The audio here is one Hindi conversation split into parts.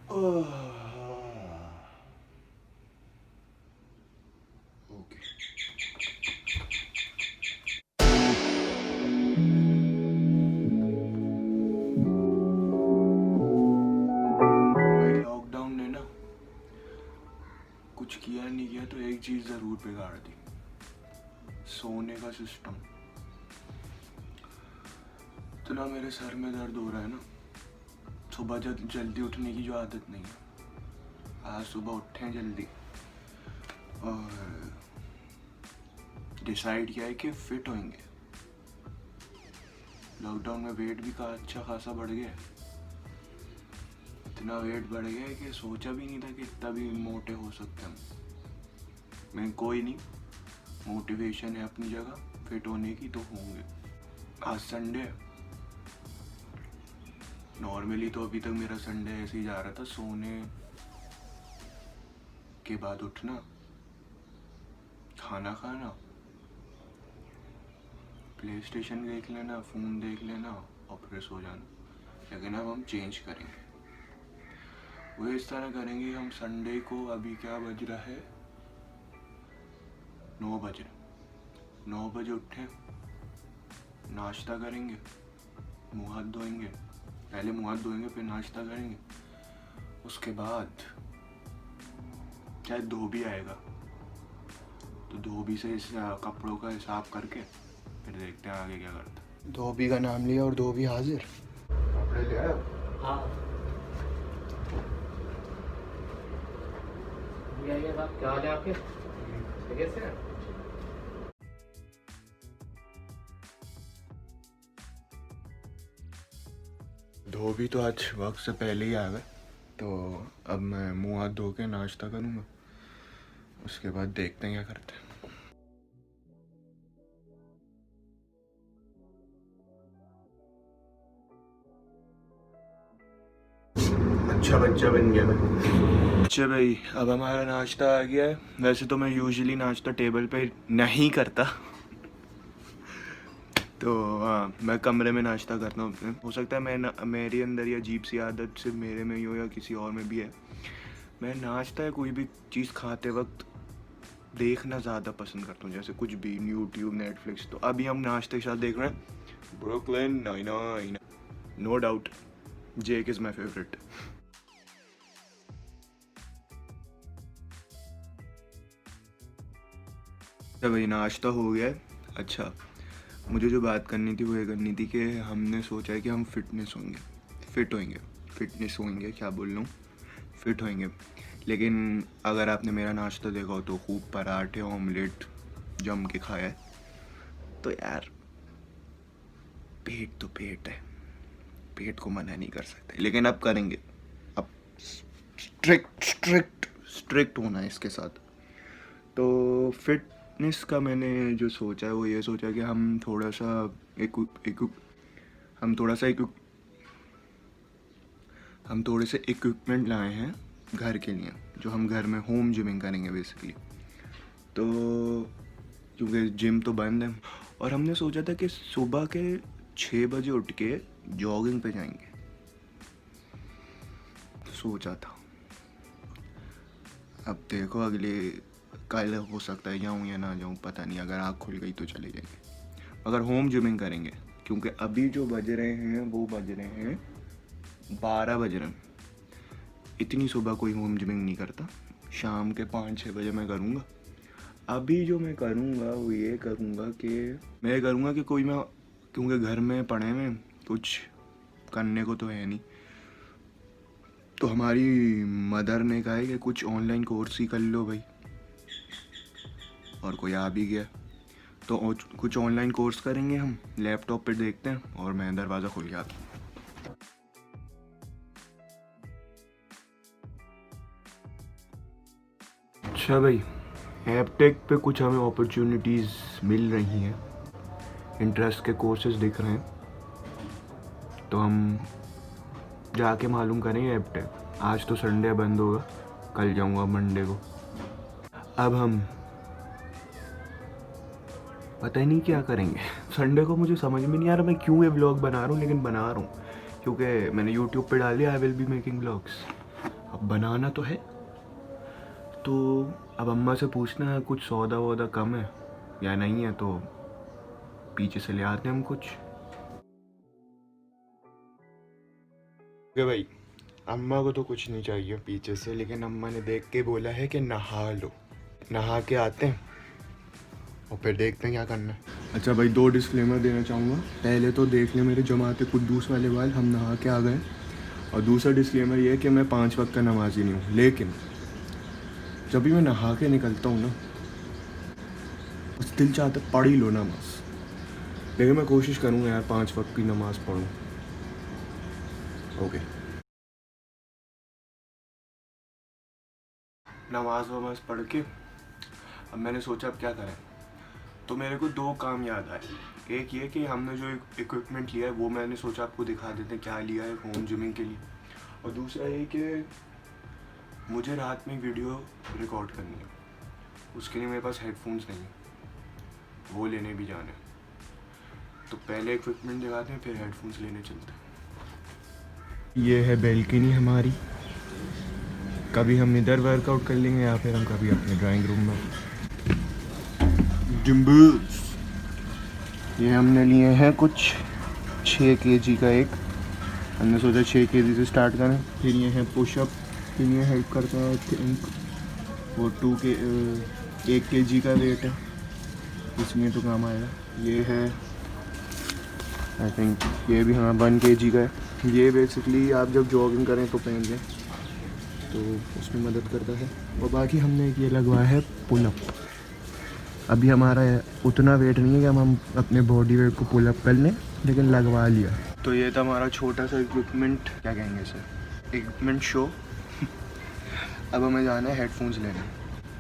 ओके। भाई लॉकडाउन ने ना कुछ किया नहीं किया तो एक चीज जरूर बिगाड़ दी, सोने का सिस्टम। तो ना मेरे सर में दर्द हो रहा है ना, सुबह जल्दी उठने की जो आदत नहीं है। आज सुबह उठे जल्दी और डिसाइड किया है कि फिट होंगे। लॉकडाउन में वेट भी का अच्छा खासा बढ़ गया है। इतना वेट बढ़ गया है कि सोचा भी नहीं था कि इतना भी मोटे हो सकते हम। मैं कोई नहीं, मोटिवेशन है अपनी जगह, फिट होने की तो होंगे। आज संडे है। नॉर्मली तो अभी तक मेरा संडे ऐसे ही जा रहा था, सोने के बाद उठना, खाना खाना, प्ले स्टेशन देख लेना, फ़ोन देख लेना और फिर सो जाना। लेकिन अब हम चेंज करेंगे, वो इस तरह करेंगे। हम संडे को, अभी क्या बज रहा है, 9 बज रहे, 9 बजे उठें, नाश्ता करेंगे, मुँह हाथ धोएंगे। पहले मुँह हाथ धोएंगे फिर नाश्ता करेंगे। उसके बाद चाहे धोबी आएगा तो धोबी से इस कपड़ों का हिसाब करके फिर देखते हैं आगे क्या करता है। धोबी का नाम लिया और धोबी हाजिर। कपड़े ले आया? हाँ ये साहब, क्या हाल है आपके? ठीक है। धोबी तो आज वक्त से पहले ही आ गए, तो अब मैं मुँह हाथ धो के नाश्ता करूँगा। उसके बाद देखते हैं क्या करते हैं। अच्छा बच्चा बन गया मैं। अच्छा भाई, अब हमारा नाश्ता आ गया है। वैसे तो मैं यूजुअली नाश्ता टेबल पे नहीं करता, तो हाँ, मैं कमरे में नाश्ता करता हूँ। हो सकता है मेरे अंदर ये अजीब सी आदत सिर्फ मेरे में ही हो या किसी और में भी है। मैं नाश्ता या कोई भी चीज़ खाते वक्त देखना ज़्यादा पसंद करता हूँ, जैसे कुछ भी यूट्यूब, नेटफ्लिक्स। तो अभी हम नाश्ते के साथ देख रहे हैं Brooklyn nine nine. No doubt Jake is my favourite. तो भाई नाश्ता हो गया है। अच्छा, मुझे जो बात करनी थी वो ये करनी थी कि हमने सोचा है कि हम फिट होंगे, क्या बोल रहा हूँ, फिट होंगे। लेकिन अगर आपने मेरा नाश्ता देखा हो तो खूब पराठे ऑमलेट जम के खाया है, तो यार पेट तो पेट है, पेट को मना नहीं कर सकते। लेकिन अब करेंगे, अब स्ट्रिक्ट होना है इसके साथ। तो फिटनेस का मैंने जो सोचा है वो ये सोचा कि हम थोड़ा सा हम थोड़ा सा हम थोड़े से इक्विपमेंट लाए हैं घर के लिए, जो हम घर में होम जिमिंग करेंगे बेसिकली। तो क्योंकि जिम तो बंद है, और हमने सोचा था कि सुबह के 6 बजे उठ के जॉगिंग पे जाएंगे, सोचा था। अब देखो अगले कल हो सकता है जाऊँ या ना जाऊँ, पता नहीं। अगर आँख खुल गई तो चले जाएंगे, मगर होम जिमिंग करेंगे। क्योंकि अभी जो बज रहे हैं वो बज रहे हैं 12 बज रहे हैं। इतनी सुबह कोई होम जिमिंग नहीं करता, शाम के 5-6 बजे मैं करूँगा। अभी जो मैं करूँगा वो ये करूँगा कि कोई मैं, क्योंकि घर में पढ़े में कुछ करने को तो है नहीं, तो हमारी मदर ने कहा है कि कुछ ऑनलाइन कोर्स ही कर लो भाई। और कोई आ भी गया तो कुछ ऑनलाइन कोर्स करेंगे हम, लैपटॉप पे देखते हैं और मैं दरवाज़ा खुल गया। अच्छा भाई, एपटेक पे कुछ हमें अपॉर्चुनिटीज़ मिल रही हैं, इंटरेस्ट के कोर्सेज दिख रहे हैं, तो हम जाके मालूम करेंगे एपटेक। आज तो संडे बंद होगा, कल जाऊंगा मंडे को। अब हम पता ही नहीं क्या करेंगे संडे को। मुझे समझ में नहीं आ रहा मैं क्यों ये व्लॉग बना रहा हूँ, लेकिन बना रहा हूँ क्योंकि मैंने यूट्यूब पे डाल दिया I will be making vlogs. अब बनाना तो है, तो अब अम्मा से पूछना है कुछ सौदा वौदा कम है या नहीं है, तो पीछे से ले आते हैं हम कुछ। भाई अम्मा को तो कुछ नहीं चाहिए पीछे से, लेकिन अम्मा ने देख के बोला है कि नहा लो, नहा के आते हैं और फिर देखते हैं क्या करना है। अच्छा भाई, 2 डिस्क्लेमर देना चाहूँगा। पहले तो देख ले मेरे जमाते कुद्दूस वाले बाल, हम नहा के आ गए। और दूसरा डिस्क्लेमर ये है कि मैं 5 वक्त का नमाजी नहीं हूँ, लेकिन जब भी मैं नहा के निकलता हूँ ना, उस दिल चाहता पढ़ ही लो नमाज, लेकिन मैं कोशिश करूँगा यार 5 वक्त की नमाज़ पढ़ूँ। ओके, नमाज वमाज पढ़ के अब मैंने सोचा अब क्या करें, तो मेरे को 2 काम याद आए। एक ये कि हमने जो इक्विपमेंट लिया है वो मैंने सोचा आपको दिखा देते हैं क्या लिया है होम जिमिंग के लिए। और दूसरा ये कि मुझे रात में वीडियो रिकॉर्ड करनी है, उसके लिए मेरे पास हेडफोन्स नहीं है, वो लेने भी जाना है। तो पहले इक्विपमेंट दिखाते हैं, फिर हेडफोन्स लेने चलते हैं। ये है बेल्कनी हमारी, कभी हम इधर वर्कआउट कर लेंगे या फिर हम कभी अपने ड्राइंग रूम में। डम्बल्स ये हमने लिए हैं कुछ 6 kg का एक, हमने सोचा 6 kg से स्टार्ट करें। फिर ये है पुशअप, फिर ये हेल्प करता है थिंक वो 1 kg का वेट है, इसमें तो काम आएगा। ये है आई थिंक ये भी हाँ 1 kg का है। ये बेसिकली आप जब जॉगिंग करें तो पहन लें, तो उसमें मदद करता है। और बाकी हमने ये लगवाया है पुलअप। अभी हमारा उतना वेट नहीं है कि हम अपने बॉडी वेट को पुलअप कर लें, लेकिन लगवा लिया। तो ये था हमारा छोटा सा इक्विपमेंट, क्या कहेंगे सर, इक्विपमेंट शो। अब हमें जाना है हेडफोन्स लेने।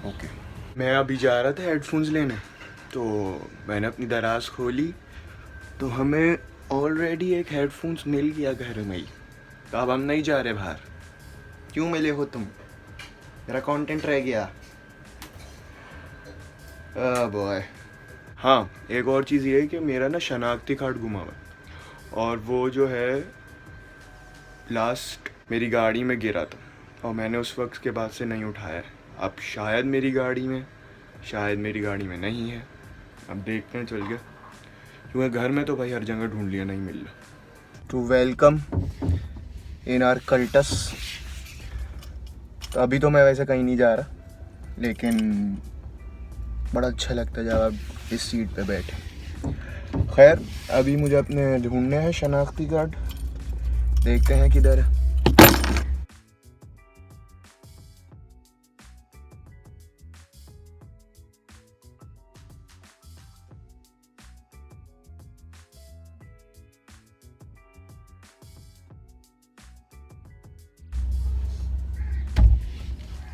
ओके, मैं अभी जा रहा था हेडफोन्स लेने, तो मैंने अपनी दराज खोली तो हमें ऑलरेडी एक हेडफोन्स मिल गया घर में ही। तो अब हम नहीं जा रहे बाहर। क्यों मिले हो तुम? मेरा कंटेंट रह गया। बॉय हाँ, एक और चीज़ ये है कि मेरा ना शनाख्ती कार्ड गुमा हुआ है, और वो जो है लास्ट मेरी गाड़ी में गिरा था और मैंने उस वक्त के बाद से नहीं उठाया है। अब शायद मेरी गाड़ी में, शायद मेरी गाड़ी में नहीं है, अब देखते हैं चल के, क्योंकि घर में तो भाई हर जगह ढूंढ लिया, नहीं मिल रहा। To welcome in our cults. तो अभी तो मैं वैसे कहीं नहीं जा रहा, लेकिन बड़ा अच्छा लगता है जब आप इस सीट पे बैठे। खैर अभी मुझे अपने ढूंढने हैं शनाख्ती कार्ड, देखते हैं किधर है।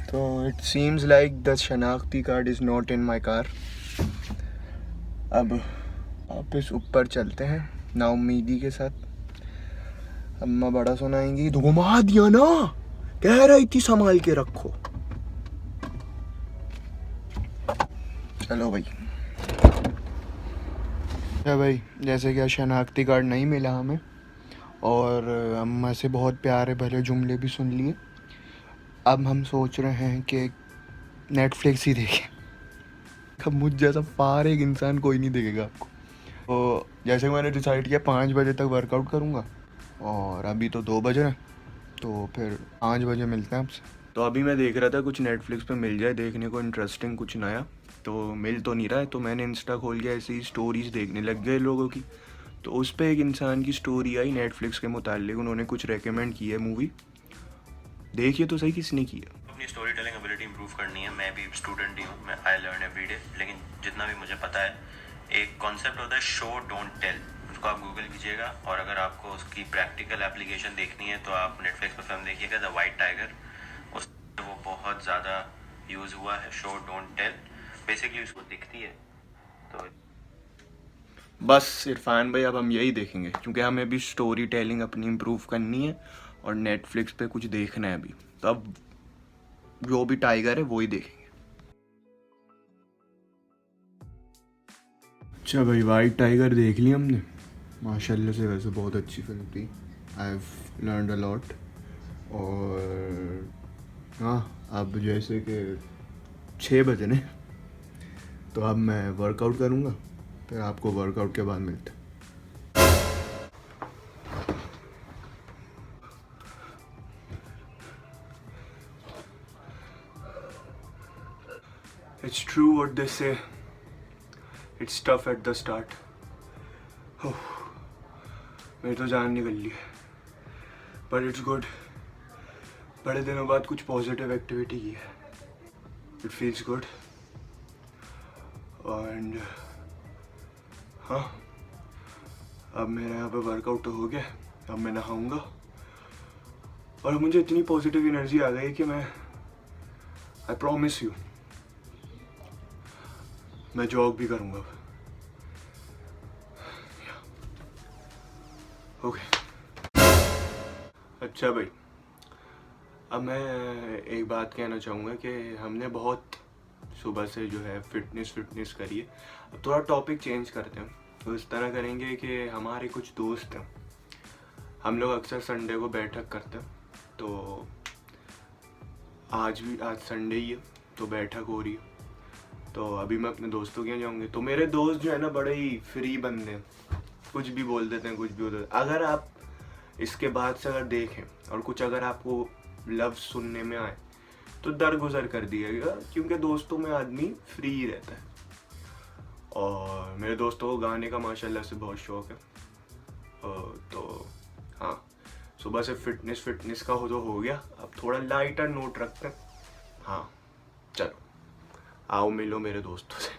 तो इट सीम्स लाइक द शनाख्ती card is not in my car. अब वापस ऊपर चलते हैं नाउमीदी के साथ। अम्मा बड़ा सुनाएंगी, घुमा दिया ना, कह रही थी संभाल के रखो। चलो भाई। क्या भाई, जैसे कि शनाख्ती कार्ड नहीं मिला हमें, और अम्मा से बहुत प्यारे भरे जुमले भी सुन लिए, अब हम सोच रहे हैं कि नेटफ्लिक्स ही देखें। अब मुझ जैसा फारिग इंसान कोई नहीं देखेगा आपको। तो जैसे कि मैंने डिसाइड किया 5 बजे तक वर्कआउट करूँगा, और अभी तो 2 बज रहे हैं, तो फिर 5 बजे मिलते हैं आपसे। तो अभी मैं देख रहा था कुछ नेटफ्लिक्स पे मिल जाए देखने को इंटरेस्टिंग, कुछ नया, तो मिल तो नहीं रहा है। तो मैंने इंस्टा खोल के ऐसे ही स्टोरीज़ देखने लग गए लोगों की। तो उस पर एक इंसान की स्टोरी आई नेटफ्लिक्स के मुतालिक, उन्होंने कुछ रेकमेंड की है मूवी। देखिए तो सही किसने की है। अपनी स्टोरी टेलिंग एबिलिटी इंप्रूव करनी है। मैं भी स्टूडेंट ही हूँ, मैं आई लर्न एवरी डे, लेकिन जितना भी मुझे पता है, एक कॉन्सेप्ट होता है शो डोंट टेल, उसको आप गूगल कीजिएगा, और अगर आपको उसकी प्रैक्टिकल एप्लीकेशन देखनी है तो आप नेटफ्लिक्स पर फिल्म देखिएगा द वाइट टाइगर, उस वो बहुत ज़्यादा यूज़ हुआ है शो डोंट टेल। बेसिकली उसको दिखती है तो बस इरफान भाई अब हम यही देखेंगे, क्योंकि हमें भी स्टोरी टेलिंग अपनी इम्प्रूव करनी है और नेटफ्लिक्स पे कुछ देखना है अभी, तो अब जो भी टाइगर है वो ही देखेंगे। अच्छा भाई, वाइट टाइगर देख ली हमने, माशाल्लाह से वैसे बहुत अच्छी फिल्म थी। I have learned a lot, और अब जैसे कि 6 बजे ने, तो अब मैं वर्कआउट करूँगा, फिर आपको वर्कआउट के बाद मिलते हैं। It's true what they say. It's tough at the start. मेरी तो जान निकल ली है, but it's good. बड़े दिनों बाद कुछ पॉजिटिव एक्टिविटी की है. It feels good. And हाँ, अब मेरा यहाँ पे वर्कआउट तो हो गया. अब मैं नहाऊंगा और मुझे इतनी पॉजिटिव एनर्जी आ गई कि मैं I promise you मैं जॉग भी करूँगा अब. ओके. अच्छा भाई, अब मैं एक बात कहना चाहूँगा कि हमने बहुत सुबह से जो है फिटनेस करी है. अब थोड़ा टॉपिक चेंज करते हैं. तो इस तरह करेंगे कि हमारे कुछ दोस्त हैं, हम लोग अक्सर संडे को बैठक करते हैं. तो आज संडे ही है तो बैठक हो रही है. तो अभी मैं अपने दोस्तों के यहाँ जाऊँगी. तो मेरे दोस्त जो है ना बड़े ही फ्री बंदे हैं, कुछ भी बोल देते हैं, कुछ भी बोल देते हैं. अगर आप इसके बाद से अगर देखें और कुछ अगर आपको लफ्ज़ सुनने में आए तो दरगुजर कर दिएगा, क्योंकि दोस्तों में आदमी फ्री ही रहता है. और मेरे दोस्तों को गाने का माशाल्लाह से बहुत शौक़ है. तो हाँ, सुबह से फिटनेस का हो गया. अब थोड़ा लाइटर नोट रखते हैं. हाँ चलो, आओ मिलो मेरे दोस्तों से.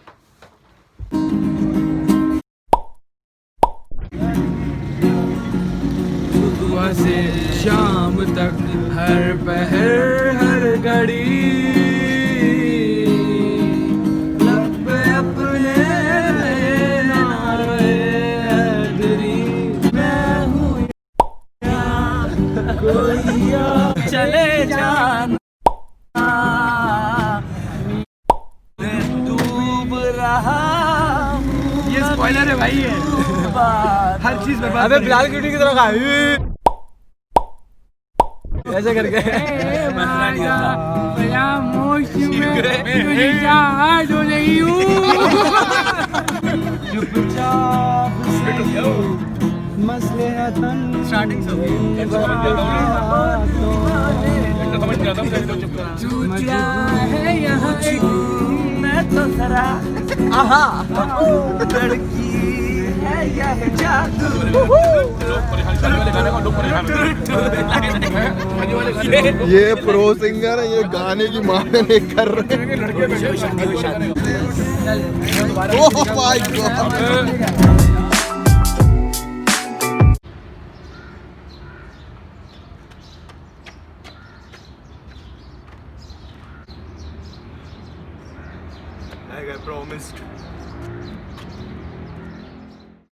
सुबह से शाम तक हर पहर हर घड़ी लब पे अपने नारे हैदरी. मैं हूँ कोई चले जाना डूब रहा. ये स्पॉइलर है भाई, ये हर चीज में. अबे बिलाल की की तरह खा ऐसे करके स्टार्टिंग है यहाँ मैं तो जरा लड़की है यह जादू. ये प्रो सिंगर है, ये गाने की माने नहीं कर रहे हैं. Oh my God. Like I promised,